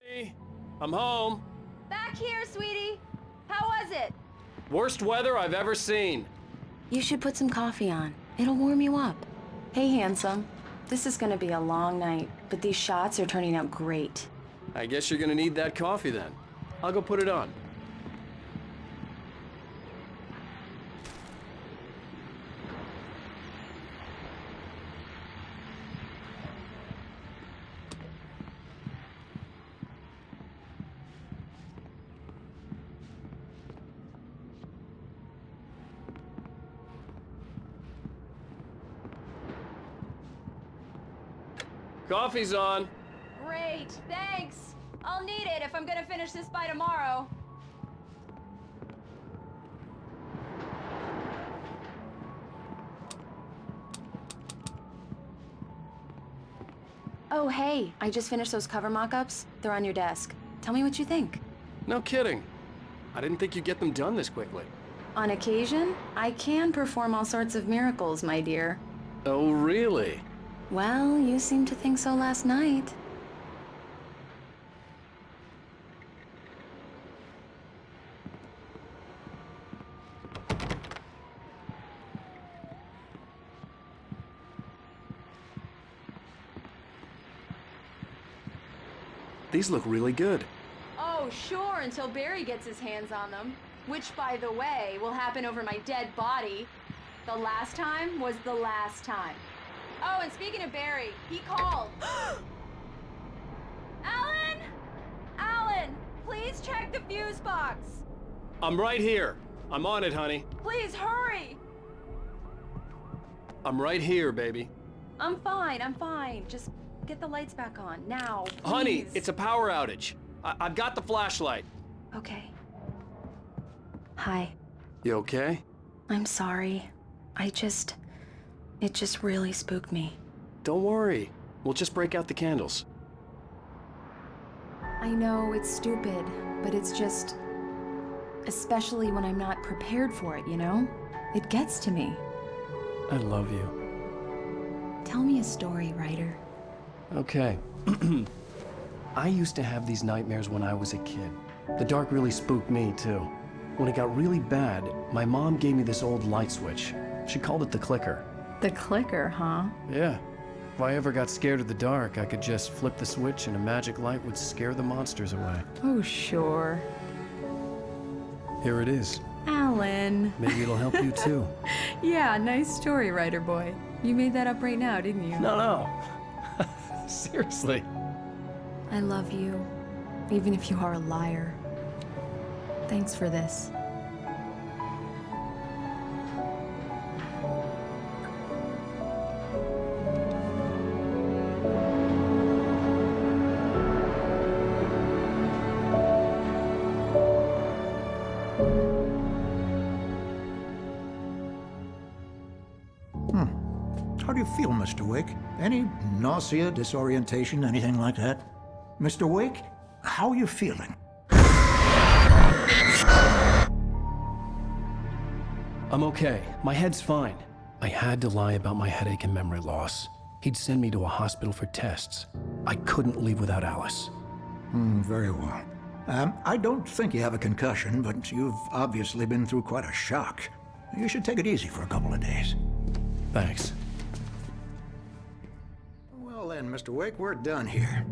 Hey, I'm home. Back here, sweetie. How was it? Worst weather I've ever seen. You should put some coffee on. It'll warm you up. Hey, handsome. This is gonna be a long night, but these shots are turning out great. I guess you're gonna need that coffee then. I'll go put it on. Coffee's on. Great, thanks. I'll need it if I'm gonna finish this by tomorrow. Oh, hey, I just finished those cover mock-ups. They're on your desk. Tell me what you think. No kidding. I didn't think you'd get them done this quickly. On occasion, I can perform all sorts of miracles, my dear. Oh, really? Well, you seemed to think so last night. These look really good. Oh, sure, until Barry gets his hands on them. Which, by the way, will happen over my dead body. The last time was the last time. Oh, and speaking of Barry, he called. Alan! Alan, please check the fuse box. I'm right here. I'm on it, honey. Please hurry. I'm right here, baby. I'm fine, I'm fine. Just get the lights back on, now, please. Honey, it's a power outage. I've got the flashlight. Okay. Hi. You okay? I'm sorry. It just really spooked me. Don't worry. We'll just break out the candles. I know it's stupid, but it's just... especially when I'm not prepared for it, you know? It gets to me. I love you. Tell me a story, writer. Okay. I used to have these nightmares when I was a kid. The dark really spooked me, too. When it got really bad, my mom gave me this old light switch. She called it the clicker. The clicker, huh? Yeah. If I ever got scared of the dark, I could just flip the switch and a magic light would scare the monsters away. Oh, sure. Here it is. Alan. Maybe it'll help you, too. Yeah, nice story, writer boy. You made that up right now, didn't you? No. Seriously. I love you, even if you are a liar. Thanks for this. How do you feel, Mr. Wake? Any nausea, disorientation, anything like that? Mr. Wake, how are you feeling? I'm okay. My head's fine. I had to lie about my headache and memory loss. He'd send me to a hospital for tests. I couldn't leave without Alice. Very well. I don't think you have a concussion, but you've obviously been through quite a shock. You should take it easy for a couple of days. Thanks. Well then, Mr. Wake, we're done here.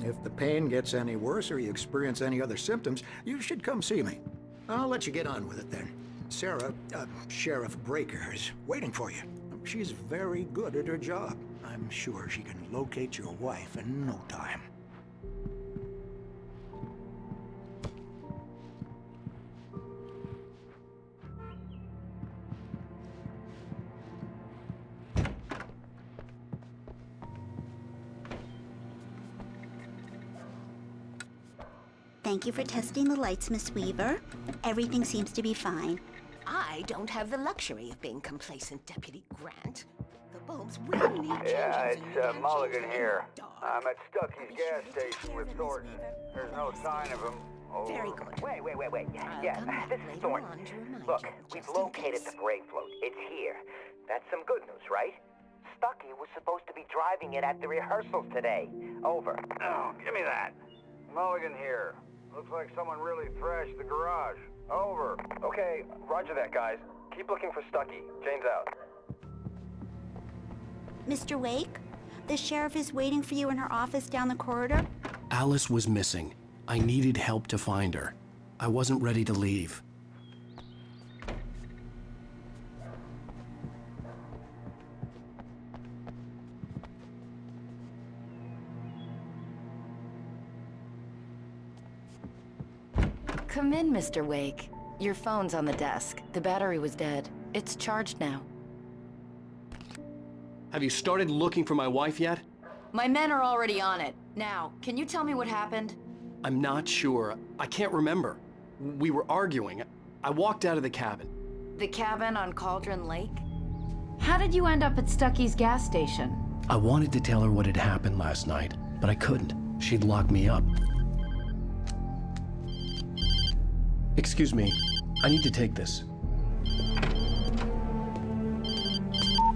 If the pain gets any worse or you experience any other symptoms, you should come see me. I'll let you get on with it then. Sarah, Sheriff Breaker, is waiting for you. She's very good at her job. I'm sure she can locate your wife in no time. Thank you for testing the lights, Miss Weaver. Everything seems to be fine. I don't have the luxury of being complacent, Deputy Grant. The bulbs will need changes. Yeah, it's Mulligan here. I'm at Stucky's gas station with Thornton. There's no sign of him. Oh, Very good. Wait. I'll Yeah, come back this is later Thornton. on to remind Look, you, we've just in located case. the brake float. It's here. That's some good news, right? Stucky was supposed to be driving it at the rehearsals today. Over. Oh, give me that. Mulligan here. Looks like someone really thrashed the garage. Over. Okay, roger that, guys. Keep looking for Stucky. Jane's out. Mr. Wake, the sheriff is waiting for you in her office down the corridor. Alice was missing. I needed help to find her. I wasn't ready to leave. Come in, Mr. Wake. Your phone's on the desk. The battery was dead. It's charged now. Have you started looking for my wife yet? My men are already on it. Now, can you tell me what happened? I'm not sure. I can't remember. We were arguing. I walked out of the cabin. The cabin on Cauldron Lake? How did you end up at Stucky's gas station? I wanted to tell her what had happened last night, but I couldn't. She'd lock me up. Excuse me. I need to take this.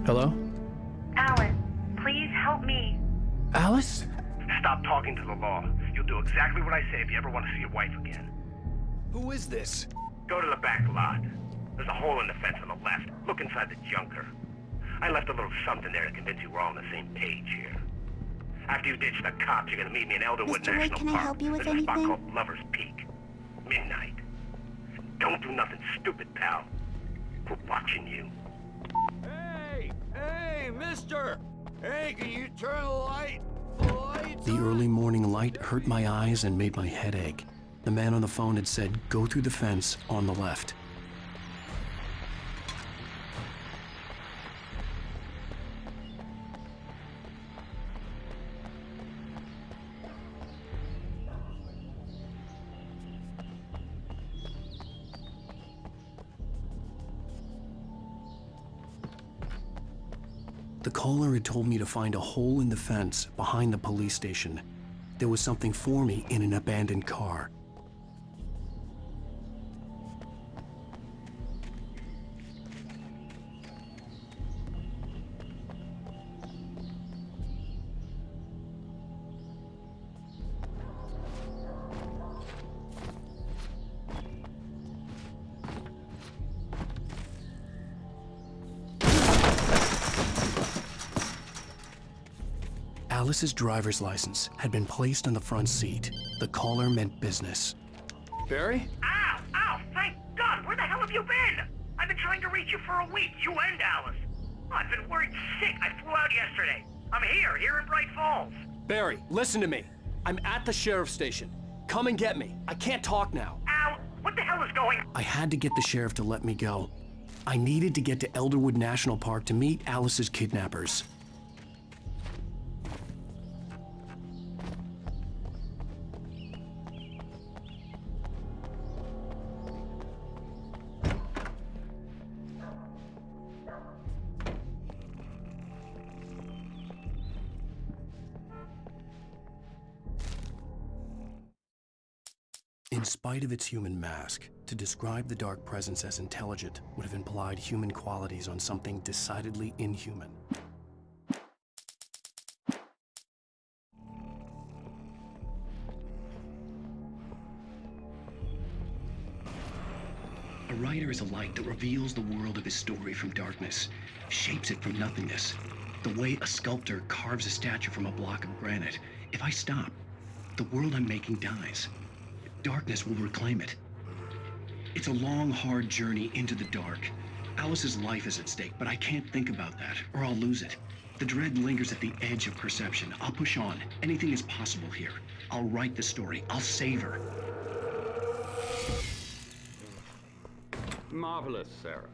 Hello? Alice, please help me. Alice? Stop talking to the law. You'll do exactly what I say if you ever want to see your wife again. Who is this? Go to the back lot. There's a hole in the fence on the left. Look inside the junker. I left a little something there to convince you we're all on the same page here. After you ditch the cops, you're gonna meet me in Elderwood Mr. Wake, National can I Park. help you with There's a spot anything? called Lover's Peak. Midnight. Don't do nothing stupid, pal. We're watching you. Hey, mister! Hey, can you turn the light? The lights The early morning light hurt my eyes and made my head ache. The man on the phone had said, go through the fence on the left. The caller had told me to find a hole in the fence behind the police station. There was something for me in an abandoned car. Alice's driver's license had been placed on the front seat. The caller meant business. Barry? Ow! Ow! Thank God! Where the hell have you been? I've been trying to reach you for a week, you and Alice. Oh, I've been worried sick. I flew out yesterday. I'm here in Bright Falls. Barry, listen to me. I'm at the sheriff's station. Come and get me. I can't talk now. Al, what the hell is going on? I had to get the sheriff to let me go. I needed to get to Elderwood National Park to meet Alice's kidnappers. In spite of its human mask, to describe the dark presence as intelligent would have implied human qualities on something decidedly inhuman. A writer is a light that reveals the world of his story from darkness, shapes it from nothingness. The way a sculptor carves a statue from a block of granite. If I stop, the world I'm making dies. Darkness will reclaim it. It's a long, hard journey into the dark. Alice's life is at stake, but I can't think about that, or I'll lose it. The dread lingers at the edge of perception. I'll push on. Anything is possible here. I'll write the story. I'll save her. Marvelous, Sarah.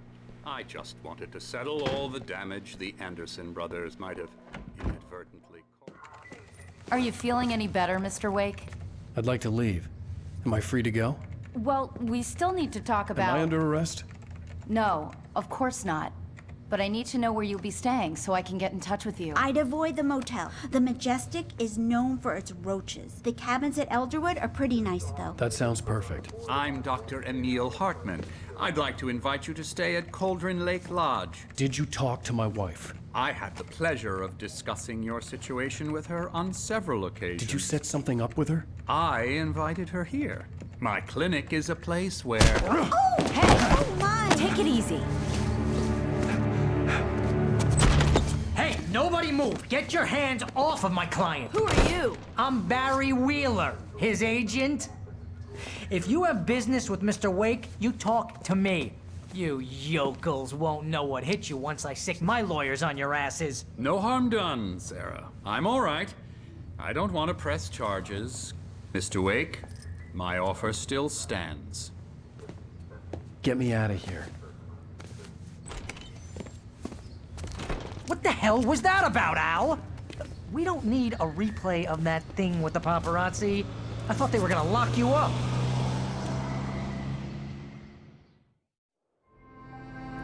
I just wanted to settle all the damage the Anderson brothers might have inadvertently caused. Are you feeling any better, Mr. Wake? I'd like to leave. Am I free to go? Well, we still need to talk about... Am I under arrest? No, of course not. but I need to know where you'll be staying so I can get in touch with you. I'd avoid the motel. The Majestic is known for its roaches. The cabins at Elderwood are pretty nice, though. That sounds perfect. I'm Dr. Emil Hartman. I'd like to invite you to stay at Cauldron Lake Lodge. Did you talk to my wife? I had the pleasure of discussing your situation with her on several occasions. Did you set something up with her? I invited her here. My clinic is a place where... Oh! Hey! Oh, my! Take it easy. Hey, nobody move! Get your hands off of my client! Who are you? I'm Barry Wheeler, his agent. If you have business with Mr. Wake, you talk to me. You yokels won't know what hit you once I sick my lawyers on your asses. No harm done, Sarah. I'm all right. I don't want to press charges. Mr. Wake, my offer still stands. Get me out of here. What the hell was that about, Al? We don't need a replay of that thing with the paparazzi. I thought they were gonna lock you up.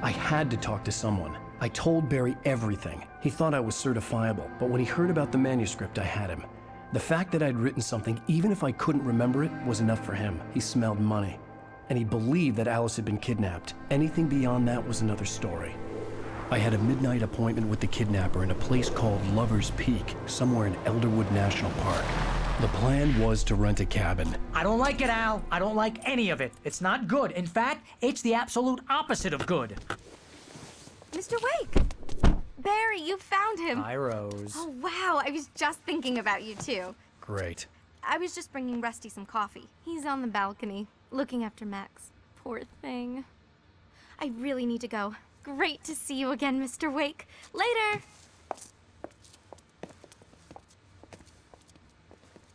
I had to talk to someone. I told Barry everything. He thought I was certifiable, but when he heard about the manuscript, I had him. The fact that I'd written something, even if I couldn't remember it, was enough for him. He smelled money. And he believed that Alice had been kidnapped. Anything beyond that was another story. I had a midnight appointment with the kidnapper in a place called Lover's Peak, somewhere in Elderwood National Park. The plan was to rent a cabin. I don't like it, Al. I don't like any of it. It's not good. In fact, it's the absolute opposite of good. Mr. Wake! Barry, you found him! Hi, Rose. Oh, wow. I was just thinking about you, too. Great. I was just bringing Rusty some coffee. He's on the balcony, looking after Max. Poor thing. I really need to go. Great to see you again, Mr. Wake. Later!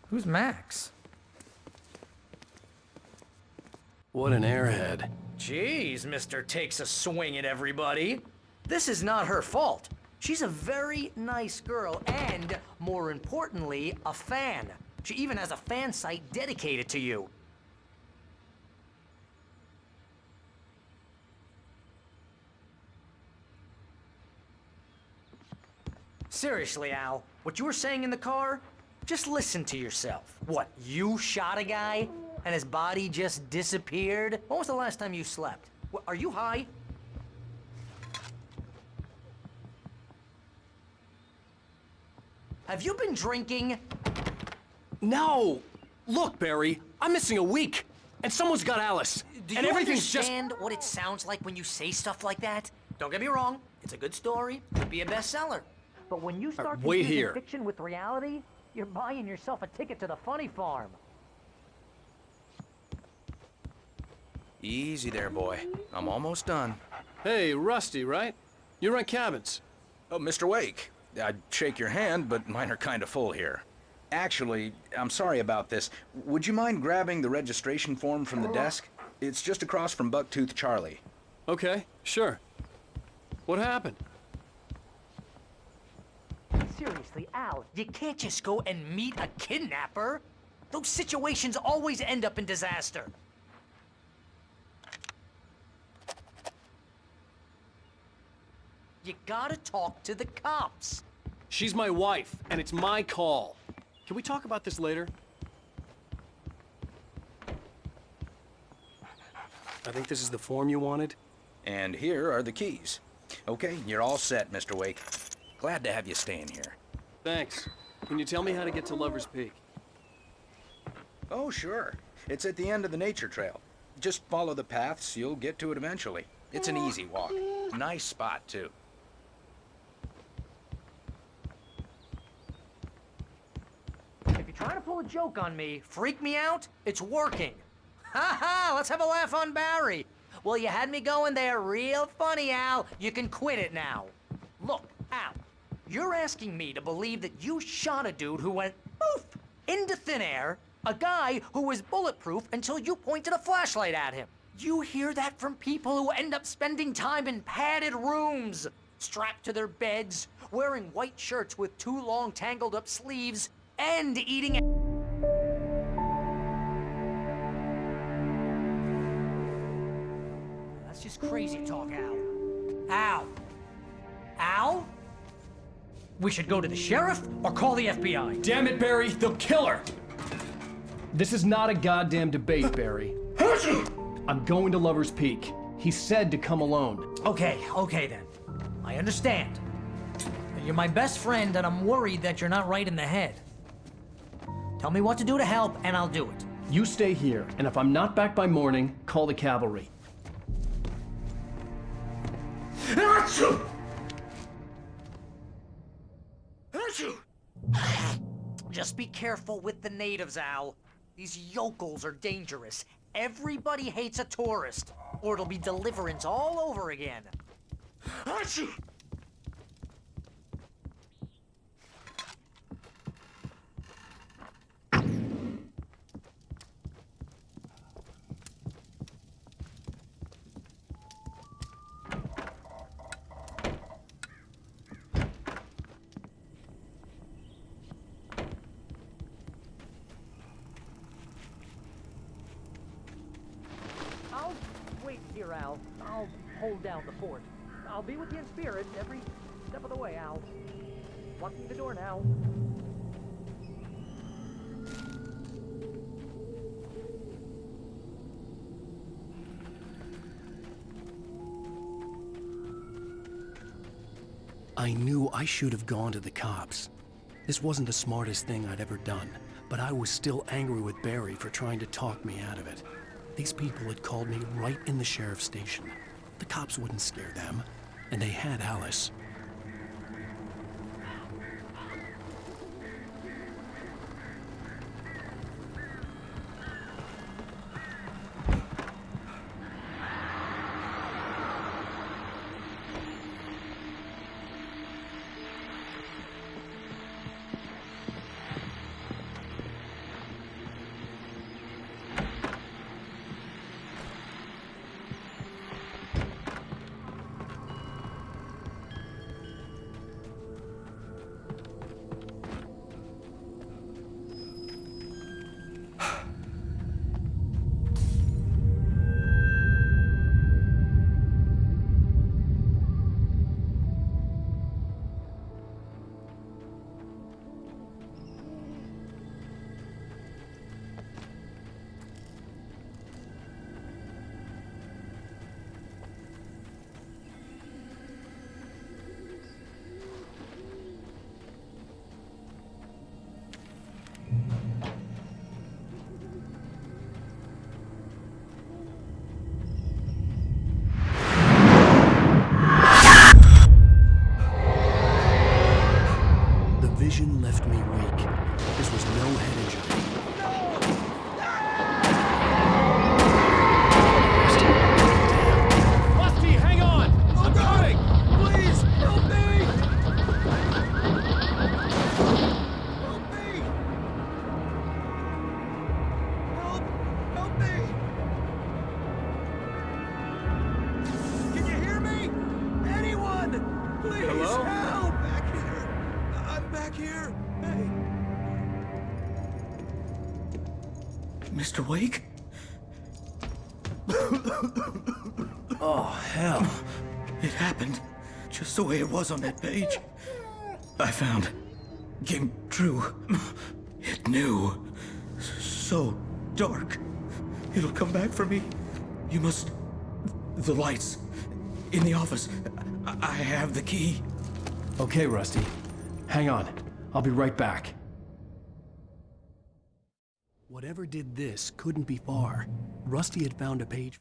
Who's Max? What an airhead. Jeez, Mr. Takes a swing at everybody. This is not her fault. She's a very nice girl and, more importantly, a fan. She even has a fan site dedicated to you. Seriously, Al, what you were saying in the car? Just listen to yourself. What, you shot a guy and his body just disappeared? When was the last time you slept? What, are you high? Have you been drinking? No! Look, Barry, I'm missing a week, and someone's got Alice. Do and you everything's understand what it sounds like when you say stuff like that? Don't get me wrong, it's a good story, could be a bestseller. But when you start wait confusing here. fiction with reality, you're buying yourself a ticket to the funny farm. Easy there, boy. I'm almost done. Hey, Rusty, right? You rent cabins. Oh, Mr. Wake. I'd shake your hand, but mine are kind of full here. Actually, I'm sorry about this. Would you mind grabbing the registration form from the desk? It's just across from Bucktooth Charlie. Okay, sure. What happened? Seriously, Al, you can't just go and meet a kidnapper. Those situations always end up in disaster. You gotta talk to the cops. She's my wife, and it's my call. Can we talk about this later? I think this is the form you wanted. And here are the keys. Okay, you're all set, Mr. Wake. Glad to have you staying here. Thanks. Can you tell me how to get to Lover's Peak? Oh, sure. It's at the end of the nature trail. Just follow the paths, you'll get to it eventually. It's an easy walk. Nice spot, too. If you're trying to pull a joke on me, freak me out, it's working. Ha ha, let's have a laugh on Barry. Well, you had me going there real funny, Al. You can quit it now. Look, Al, you're asking me to believe that you shot a dude who went poof into thin air, a guy who was bulletproof until you pointed a flashlight at him. You hear that from people who end up spending time in padded rooms, strapped to their beds, wearing white shirts with too long tangled up sleeves, and eating. That's just crazy talk, Al. Al, Al? We should go to the sheriff or call the FBI? Damn it, Barry, they'll kill her! This is not a goddamn debate, Barry. I'm going to Lover's Peak. He said to come alone. Okay then. I understand. You're my best friend, and I'm worried that you're not right in the head. Tell me what to do to help, and I'll do it. You stay here, and if I'm not back by morning, call the cavalry. Just be careful with the natives, Al. These yokels are dangerous. Everybody hates a tourist, or it'll be Deliverance all over again. I'll wait here, Al. I'll hold down the fort. I'll be with you in spirit every step of the way, Al. Locking the door now. I knew I should have gone to the cops. This wasn't the smartest thing I'd ever done, but I was still angry with Barry for trying to talk me out of it. These people had called me right in the sheriff's station. The cops wouldn't scare them, and they had Alice. Vision left me weak. This was no head injury. Rusty, hang on! I'm coming! Please, help me! Help me! Help me! Can you hear me? Anyone! Please, hello? help! Back here! I'm back here! Hey! Mr. Wake? Oh, hell. It happened just the way it was on that page. I found. Came true. It knew. So dark. It'll come back for me. You must. The lights. In the office. I have the key. Okay, Rusty. Hang on. I'll be right back. Whatever did this couldn't be far. Rusty had found a page.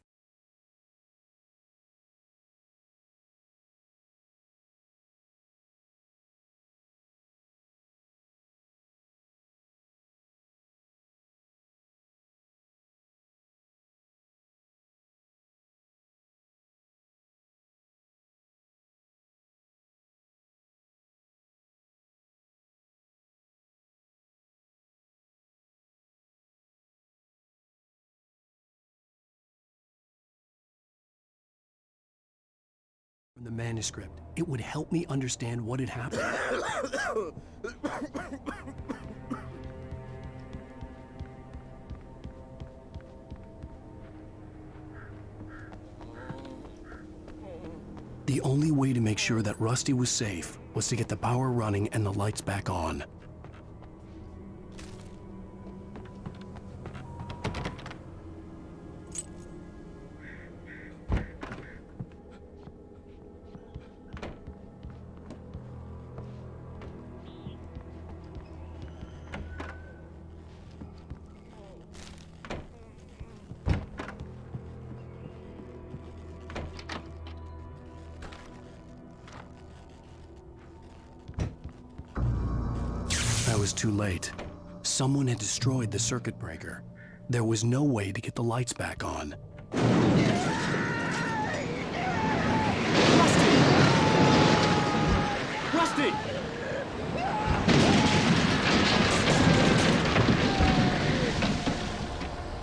From the manuscript. It would help me understand what had happened. The only way to make sure that Rusty was safe was to get the power running and the lights back on. I was too late. Someone had destroyed the circuit breaker. There was no way to get the lights back on. Rusty!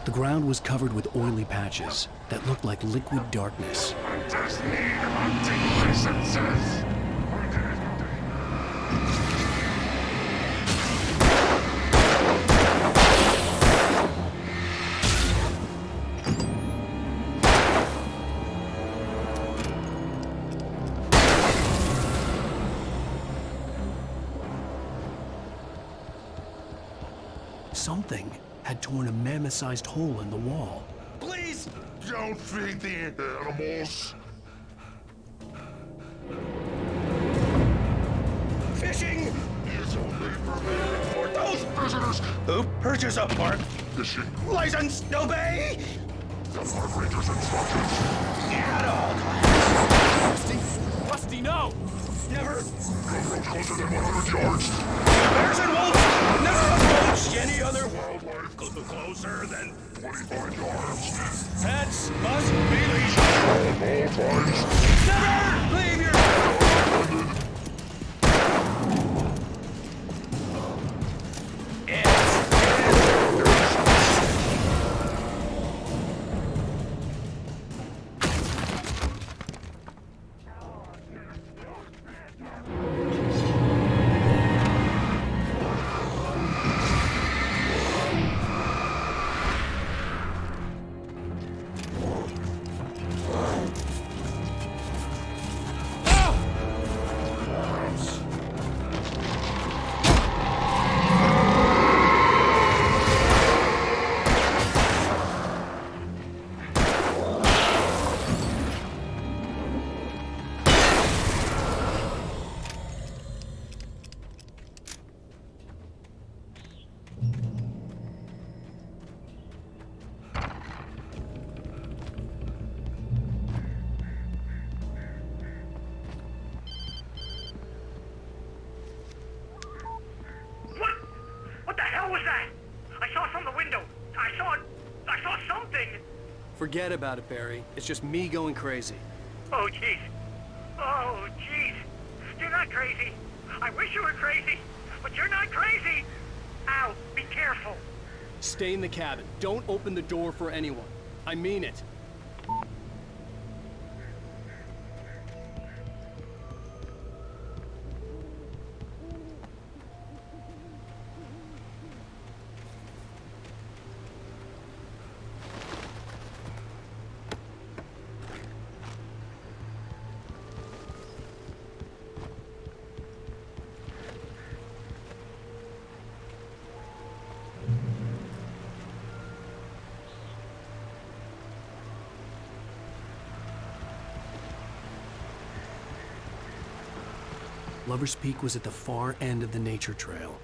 The ground was covered with oily patches that looked like liquid darkness. Something had torn a mammoth-sized hole in the wall. Please! Don't feed the animals! Fishing is only permitted for those visitors who purchase a park fishing license to obey the park ranger's instructions at all times. Rusty, no! Never No closer than 100 yards. bears and wolves never approach any other Wildlife closer than 25 yards. pets must be leashed. At all times. Never leave your What the hell was that? I saw from the window. I saw something. Forget about it, Barry. It's just me going crazy. Oh, jeez. Oh, jeez. You're not crazy. I wish you were crazy, but you're not crazy. Ow, be careful. Stay in the cabin. Don't open the door for anyone. I mean it. Lover's Peak was at the far end of the nature trail.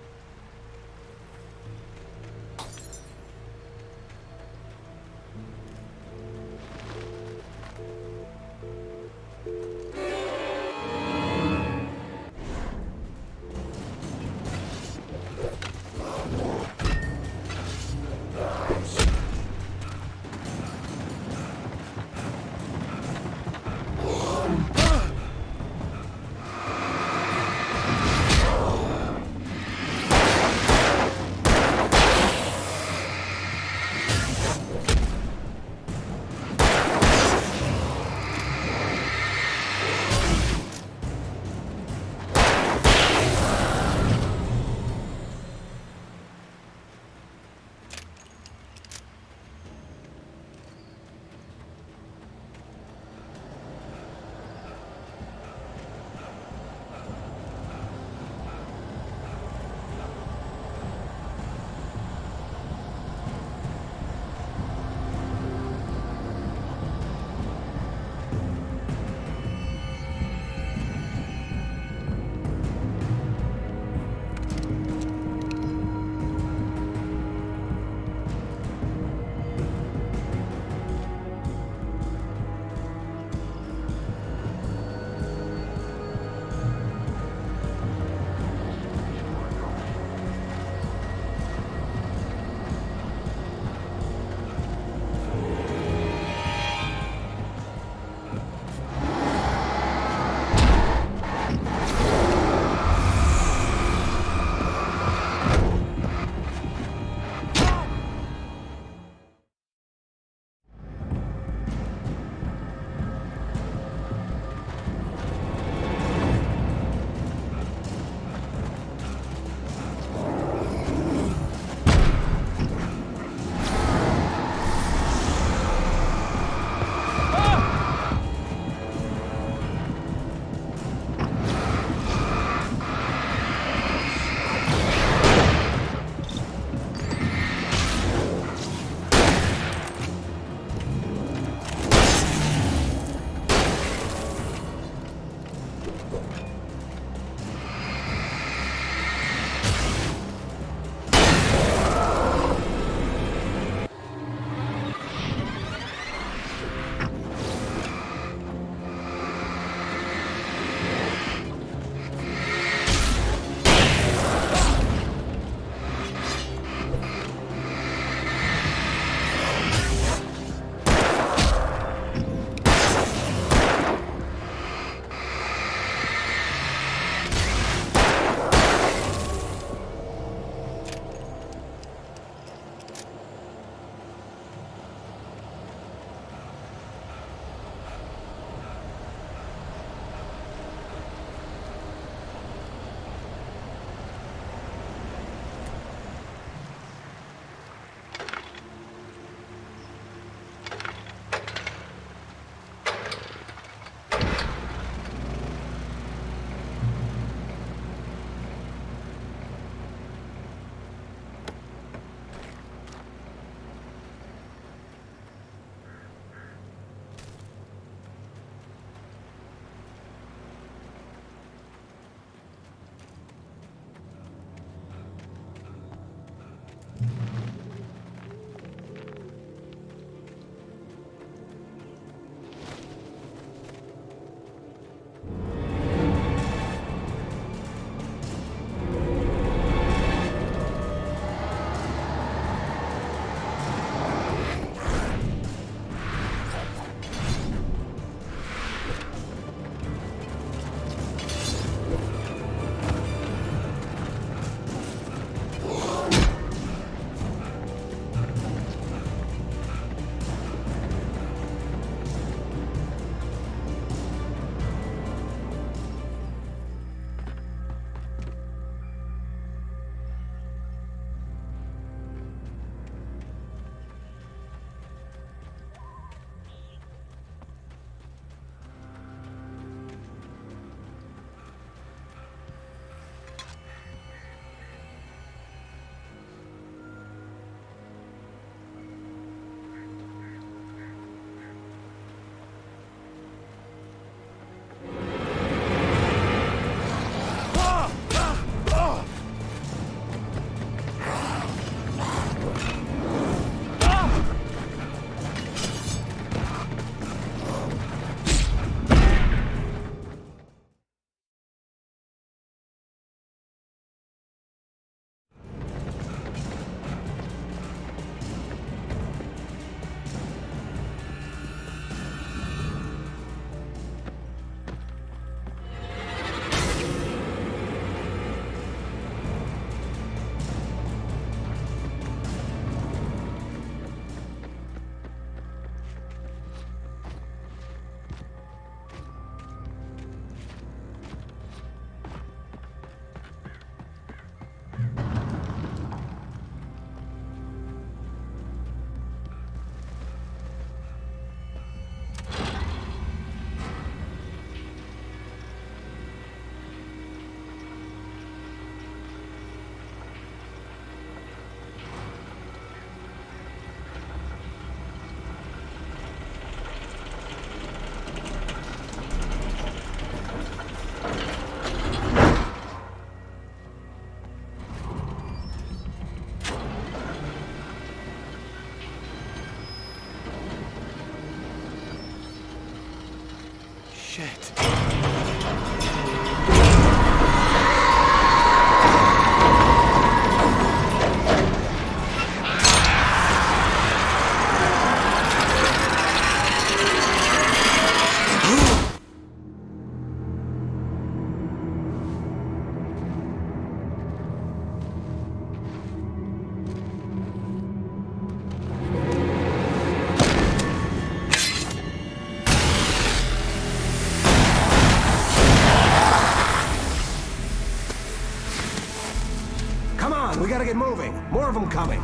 on, we gotta get moving. More of them coming.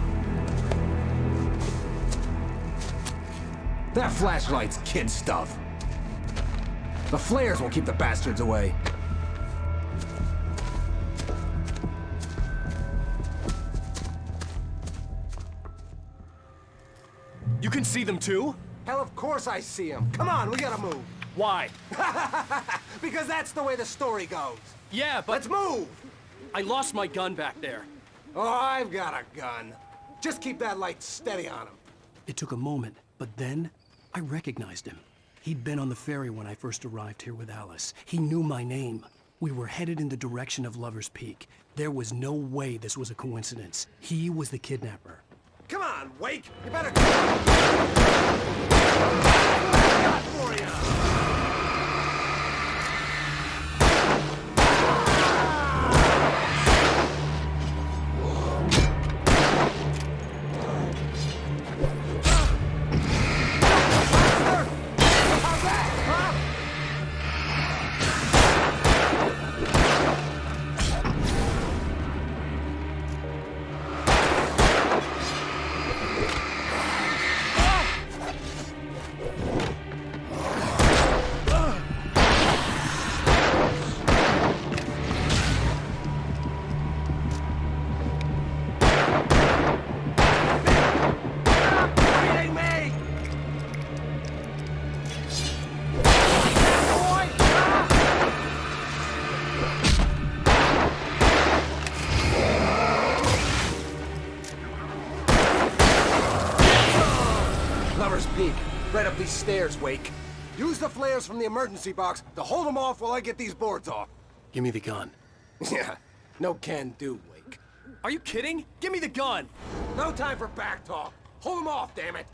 That flashlight's kid stuff. The flares will keep the bastards away. You can see them too? Hell, of course I see them. Come on, we gotta move. Why? Because that's the way the story goes. Yeah, but... Let's move! I lost my gun back there. Oh, I've got a gun. Just keep that light steady on him. It took a moment, but then I recognized him. He'd been on the ferry when I first arrived here with Alice. He knew my name. We were headed in the direction of Lover's Peak. There was no way this was a coincidence. He was the kidnapper. Come on, Wake! You better... for you. Right up these stairs, Wake. Use the flares from the emergency box to hold them off while I get these boards off. Give me the gun. Yeah, no can do, Wake. Are you kidding? Give me the gun! No time for back talk. Hold them off, damn it.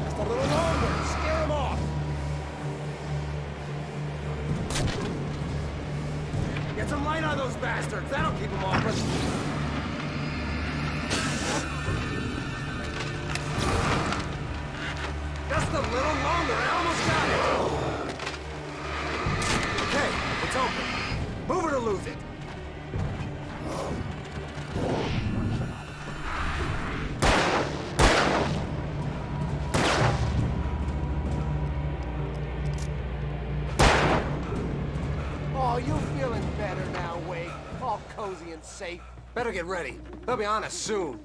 Just a little longer. Scare them off. Get some light on those bastards. That'll keep them off us. Just a little longer. I almost got it. Okay, it's open. Move it or lose it. Oh, you feeling better now, Wake? All cozy and safe. Better get ready. They'll be on us soon.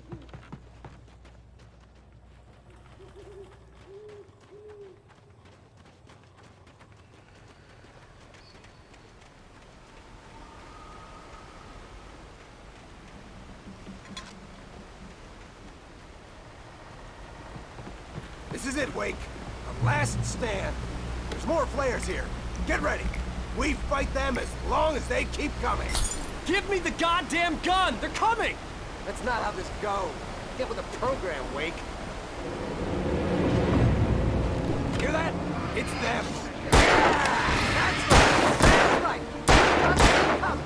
This is it, Wake. The last stand. There's more flares here. Get ready. We fight them as long as they keep coming. Give me the goddamn gun! They're coming! That's not how this goes. Get with the program, Wake. Hear that? It's them. Yeah! That's right! That's right! Come.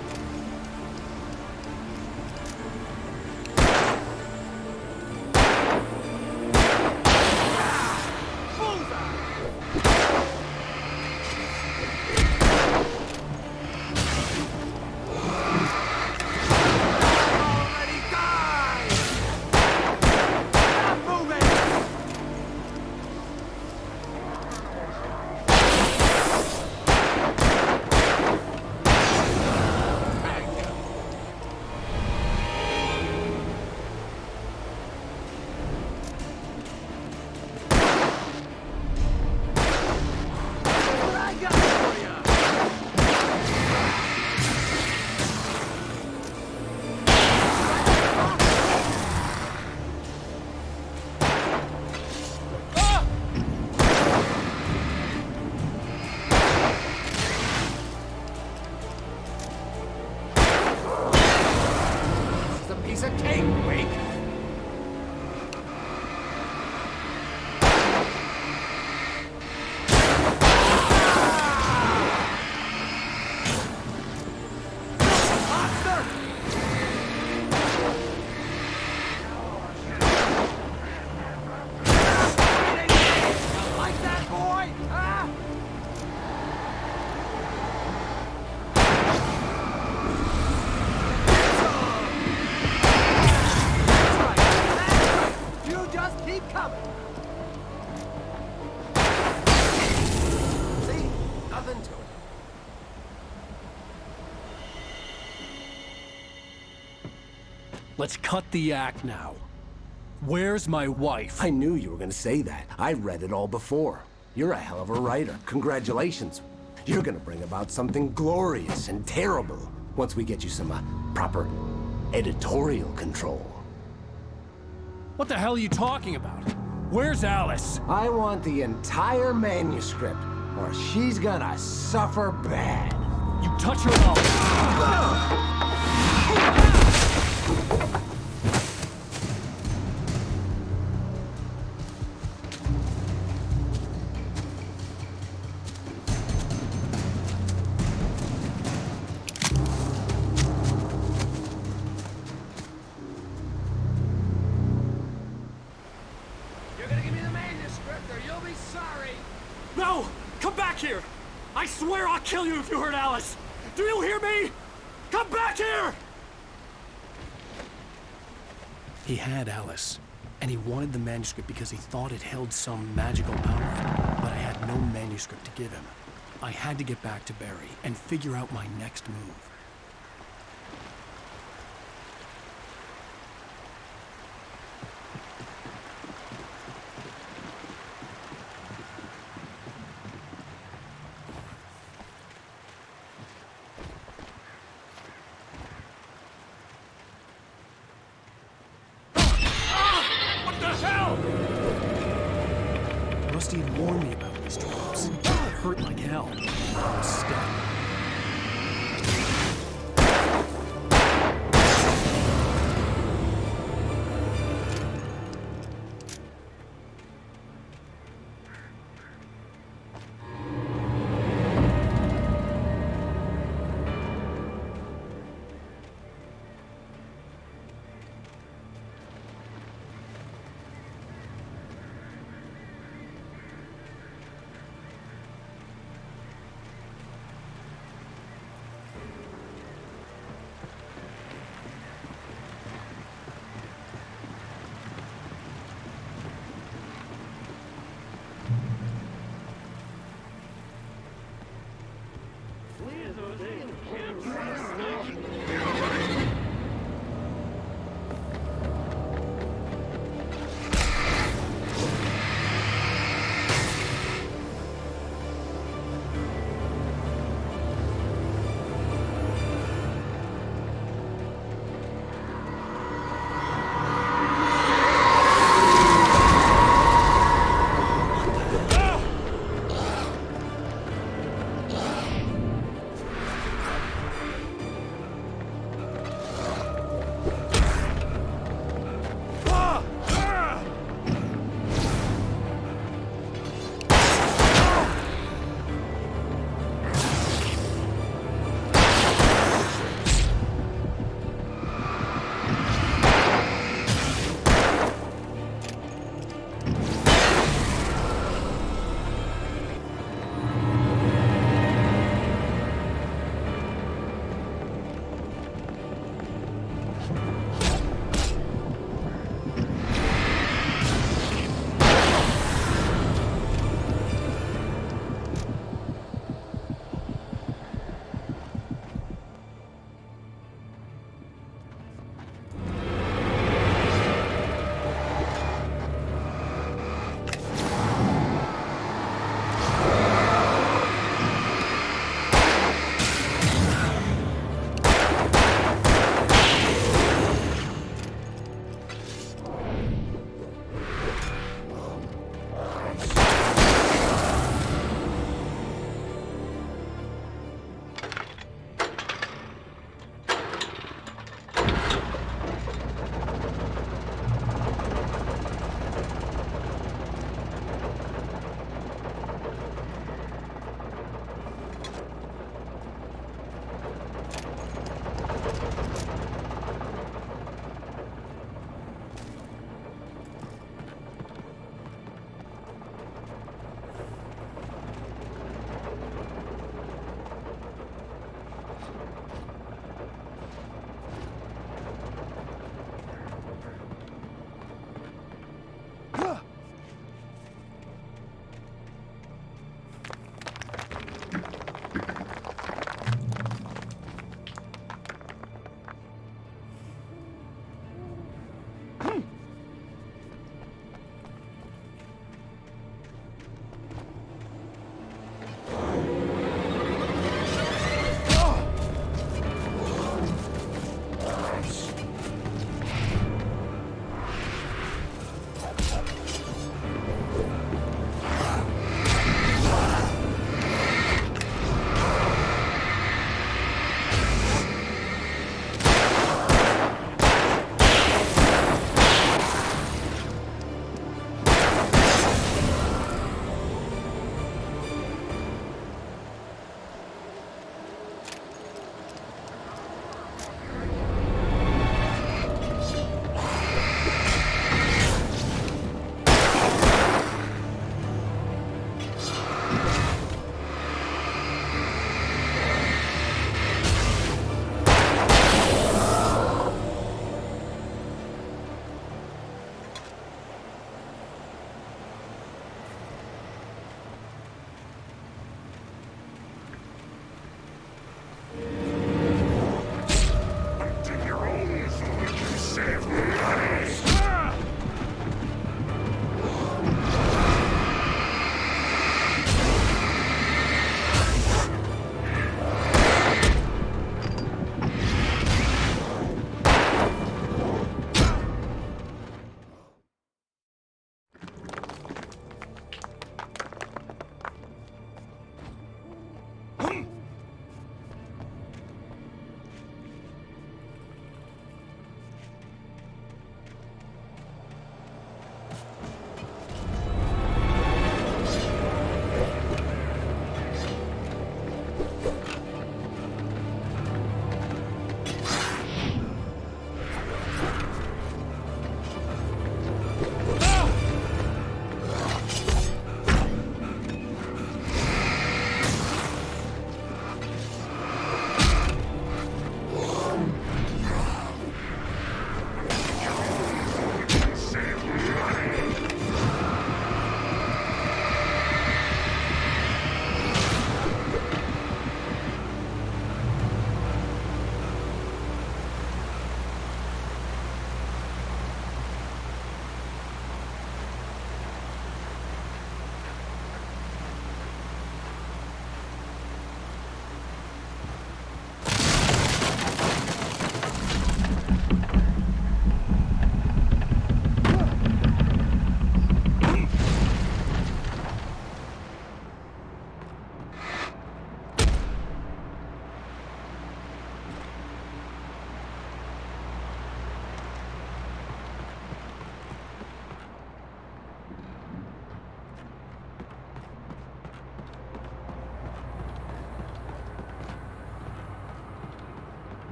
Let's cut the act now. Where's my wife? I knew you were gonna say that. I read it all before. You're a hell of a writer. Congratulations. You're gonna bring about something glorious and terrible once we get you some proper editorial control. What the hell are you talking about? Where's Alice? I want the entire manuscript, or she's gonna suffer bad. You touch her up. No! Come back here! I swear I'll kill you if you hurt Alice! Do you hear me? Come back here! He had Alice, and he wanted the manuscript because he thought it held some magical power. But I had no manuscript to give him. I had to get back to Barry and figure out my next move. Rusty had warned me about these drops. It hurt like hell. I was stuck.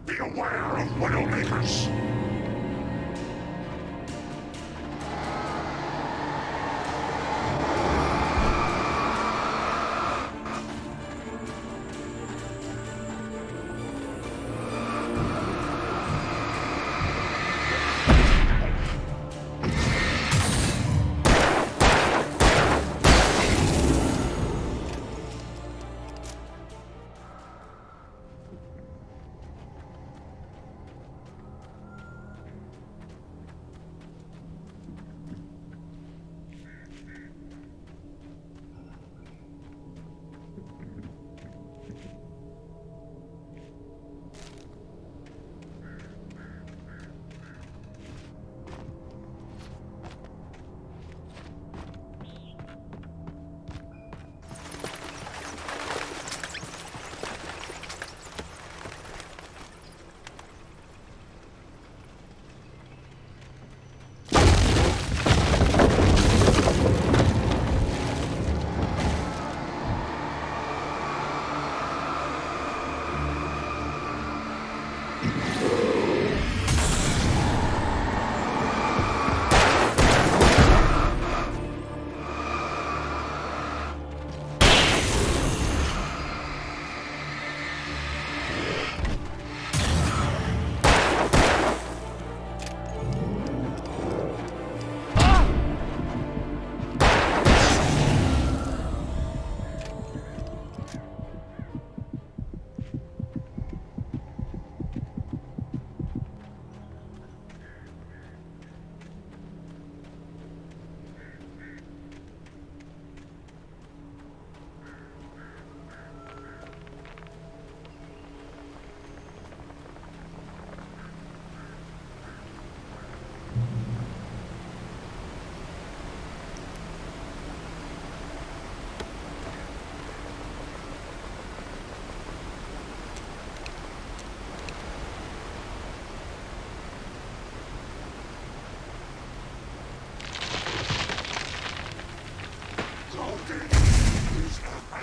Beware of Widowmakers!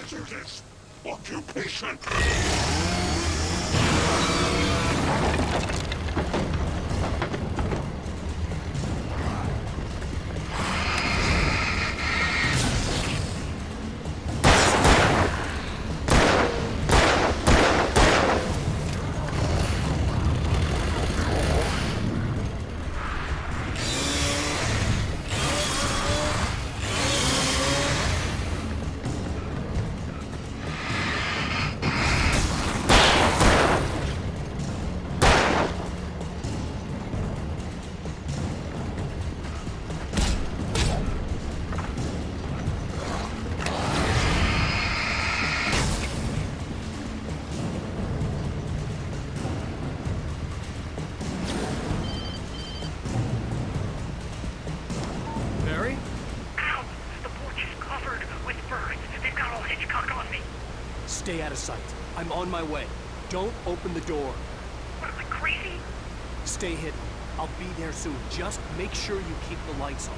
hazardous occupation. out of sight. I'm on my way. Don't open the door. What, am I crazy? Stay hidden. I'll be there soon. Just make sure you keep the lights on.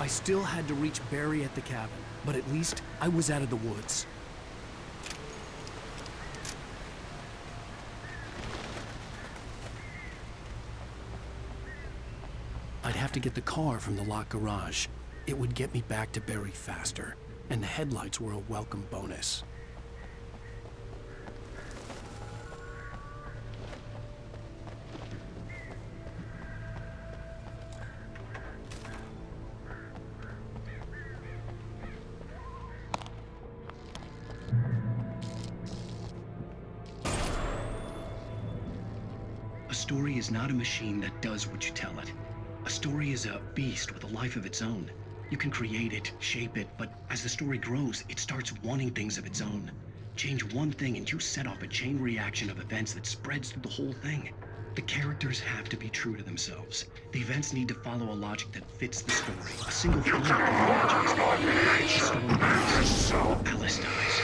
I still had to reach Barry at the cabin, but at least I was out of the woods. I'd have to get the car from the locked garage. It would get me back to Barry faster, and the headlights were a welcome bonus. A story is not a machine that does what you tell it. A story is a beast with a life of its own. You can create it, shape it, but as the story grows, it starts wanting things of its own. Change one thing and you set off a chain reaction of events that spreads through the whole thing. The characters have to be true to themselves. The events need to follow a logic that fits the story. A single flaw the story dies. Alice dies.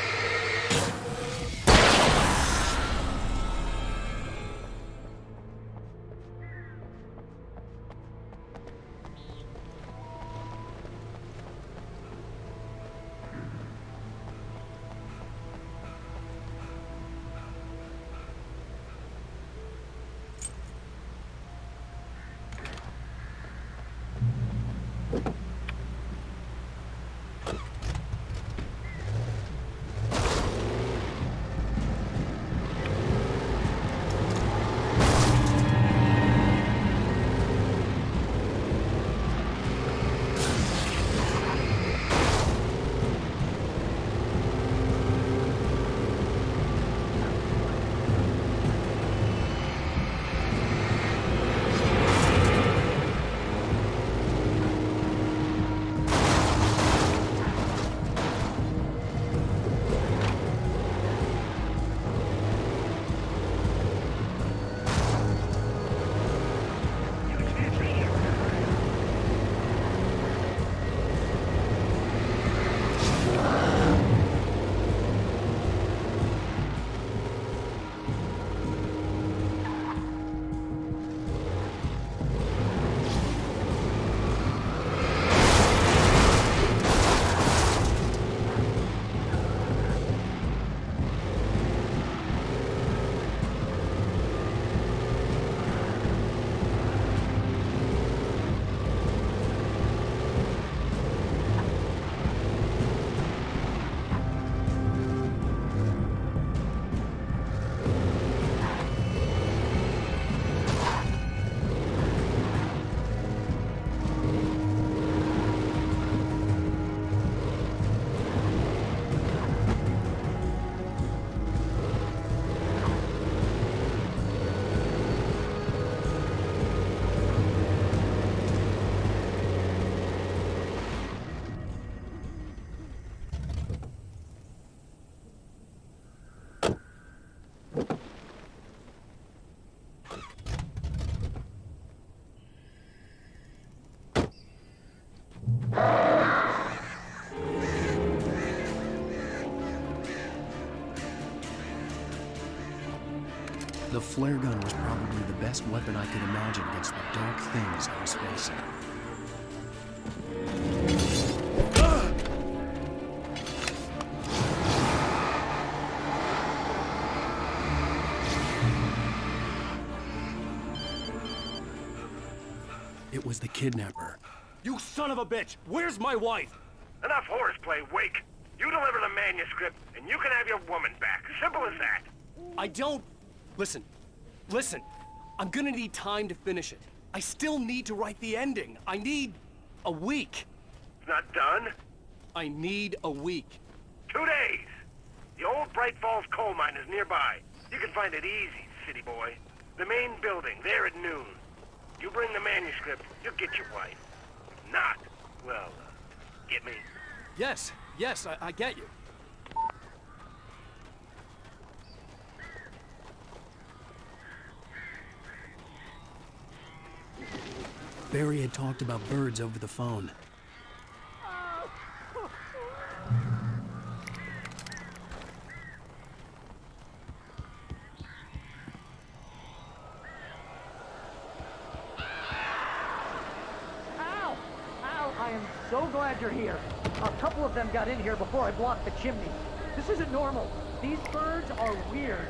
The flare gun was probably the best weapon I could imagine against the dark things I was facing. It was the kidnapper. You son of a bitch! Where's my wife? Enough horseplay, Wake. You deliver the manuscript, and you can have your woman back. Simple as that. I don't... Listen. I'm gonna need time to finish it. I still need to write the ending. I need a week. It's not done? I need a week. 2 days. The old Bright Falls coal mine is nearby. You can find it easy, city boy. The main building, there at noon. You bring the manuscript, you'll get your wife. If not, well, get me? Yes, I get you. Barry had talked about birds over the phone. Ow! Ow! I am so glad you're here. A couple of them got in here before I blocked the chimney. This isn't normal. These birds are weird.